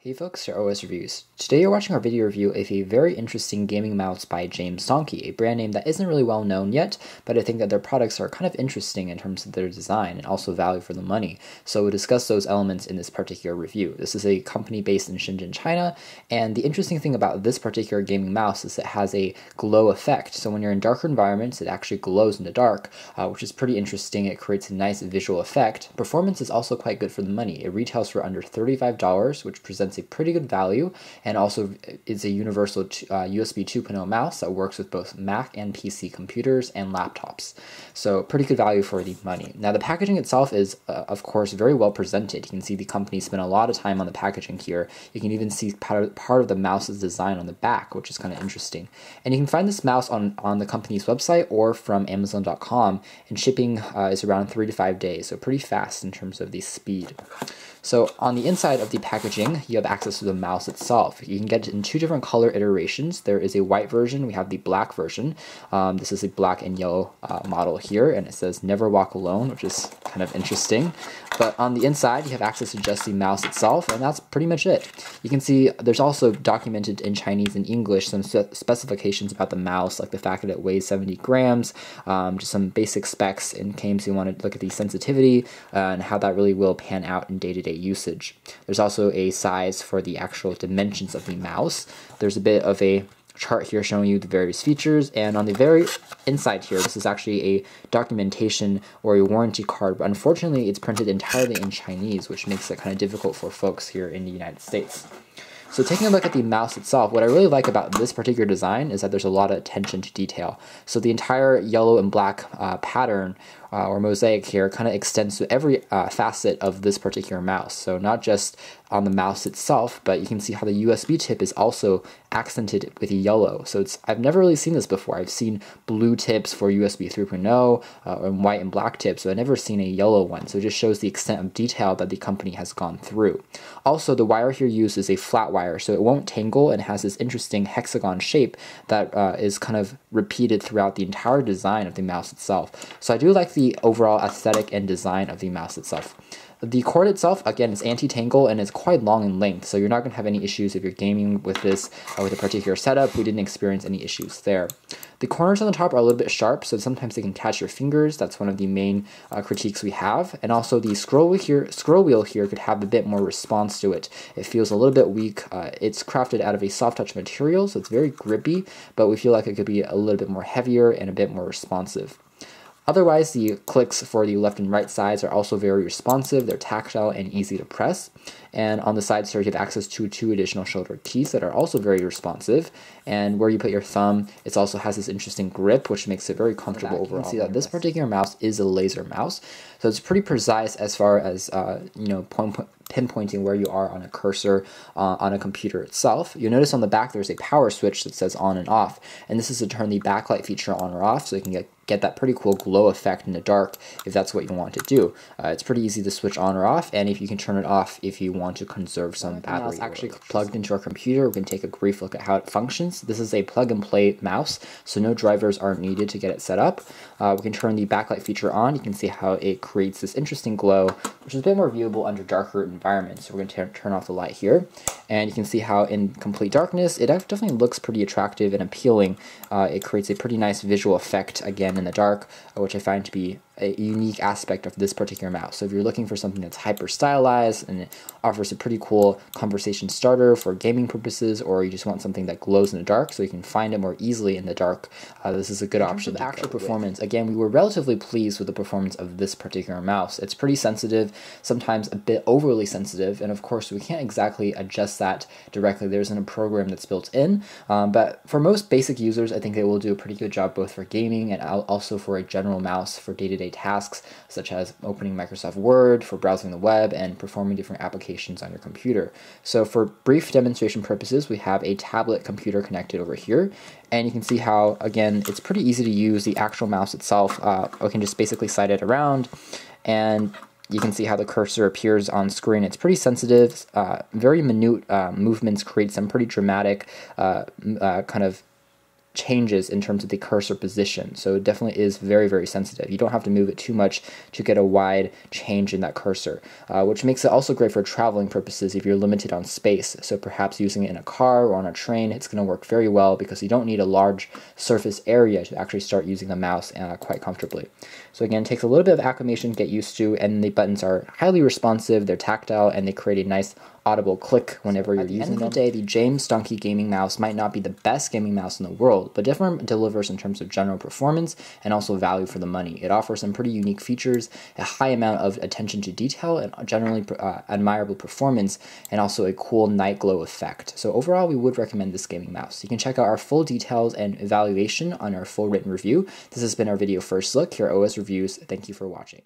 Hey folks, your OS Reviews. Today you're watching our video review of a very interesting gaming mouse by James Donkey, a brand name that isn't really well known yet, but I think that their products are kind of interesting in terms of their design and also value for the money. So we'll discuss those elements in this particular review. This is a company based in Shenzhen, China, and the interesting thing about this particular gaming mouse is it has a glow effect. So when you're in darker environments, it actually glows in the dark, which is pretty interesting. It creates a nice visual effect. Performance is also quite good for the money. It retails for under $35, which presents a pretty good value, and also is a universal USB 2.0 mouse that works with both Mac and PC computers and laptops. So pretty good value for the money. Now the packaging itself is of course very well presented. You can see the company spent a lot of time on the packaging here. You can even see part of the mouse's design on the back, which is kind of interesting. And you can find this mouse on the company's website or from Amazon.com, and shipping is around 3 to 5 days, so pretty fast in terms of the speed. So on the inside of the packaging, you have access to the mouse itself. You can get it in two different color iterations. There is a white version, we have the black version. This is a black and yellow model here, and it says "Never Walk Alone," which is kind of interesting. But on the inside, you have access to just the mouse itself, and that's pretty much it. You can see there's also documented in Chinese and English some specifications about the mouse, like the fact that it weighs 70 grams, just some basic specs in case you want to look at the sensitivity and how that really will pan out in day-to-day usage. There's also a size for the actual dimensions of the mouse. There's a bit of a chart here showing you the various features, and on the very inside here, this is actually a documentation or a warranty card, but unfortunately it's printed entirely in Chinese, which makes it kind of difficult for folks here in the United States. So taking a look at the mouse itself, what I really like about this particular design is that there's a lot of attention to detail. So the entire yellow and black pattern or mosaic here kind of extends to every facet of this particular mouse. So not just on the mouse itself, but you can see how the USB tip is also accented with yellow. So I've never really seen this before. I've seen blue tips for USB 3.0 and white and black tips, but I've never seen a yellow one. So it just shows the extent of detail that the company has gone through. Also, the wire here used is a flat wire, so it won't tangle and has this interesting hexagon shape that is kind of repeated throughout the entire design of the mouse itself. So I do like the overall aesthetic and design of the mouse itself. The cord itself, again, is anti-tangle and it's quite long in length, so you're not going to have any issues if you're gaming with this with a particular setup. We didn't experience any issues there. The corners on the top are a little bit sharp, so sometimes they can catch your fingers. That's one of the main critiques we have. And also the scroll wheel here could have a bit more response to it. It feels a little bit weak. It's crafted out of a soft touch material, so it's very grippy, but we feel like it could be a little bit more heavier and a bit more responsive. Otherwise, the clicks for the left and right sides are also very responsive. They're tactile and easy to press. And on the sides here, you have access to 2 additional shoulder keys that are also very responsive. And where you put your thumb, it also has this interesting grip, which makes it very comfortable overall. You can see that this particular mouse is a laser mouse, so it's pretty precise as far as pinpointing where you are on a cursor on a computer itself. You'll notice on the back there's a power switch that says on and off, and this is to turn the backlight feature on or off, so you can get that pretty cool glow effect in the dark if that's what you want to do. It's pretty easy to switch on or off, and if you can turn it off if you want to conserve some battery. It's actually plugged into our computer. We can take a brief look at how it functions. This is a plug-and-play mouse, so no drivers are needed to get it set up. We can turn the backlight feature on. You can see how it creates this interesting glow, which is a bit more viewable under darker environments. So we're going to turn off the light here, and you can see how in complete darkness, it definitely looks pretty attractive and appealing. It creates a pretty nice visual effect, again, in the dark, which I find to be a unique aspect of this particular mouse. So if you're looking for something that's hyper stylized and it offers a pretty cool conversation starter for gaming purposes, or you just want something that glows in the dark so you can find it more easily in the dark, this is a good option. In terms of actual performance, again, we were relatively pleased with the performance of this particular mouse. It's pretty sensitive, sometimes a bit overly sensitive, and of course we can't exactly adjust that directly. There isn't a program that's built in, but for most basic users, I think they will do a pretty good job both for gaming and also for a general mouse for day-to-day tasks, such as opening Microsoft Word, for browsing the web, and performing different applications on your computer. So for brief demonstration purposes, we have a tablet computer connected over here, and you can see how, again, it's pretty easy to use. The actual mouse itself, we can just basically slide it around, and you can see how the cursor appears on screen. It's pretty sensitive, very minute movements create some pretty dramatic kind of changes in terms of the cursor position. So it definitely is very, very sensitive. You don't have to move it too much to get a wide change in that cursor, which makes it also great for traveling purposes if you're limited on space. So perhaps using it in a car or on a train, it's going to work very well because you don't need a large surface area to actually start using the mouse quite comfortably. So again, it takes a little bit of acclimation to get used to, and the buttons are highly responsive, they're tactile, and they create a nice audible click whenever you're using them. At the end of the day, the James Donkey gaming mouse might not be the best gaming mouse in the world, but definitely delivers in terms of general performance and also value for the money. It offers some pretty unique features, a high amount of attention to detail, and generally admirable performance, and also a cool night glow effect. So overall, we would recommend this gaming mouse. You can check out our full details and evaluation on our full written review. This has been our video first look here at OS Reviews. Thank you for watching.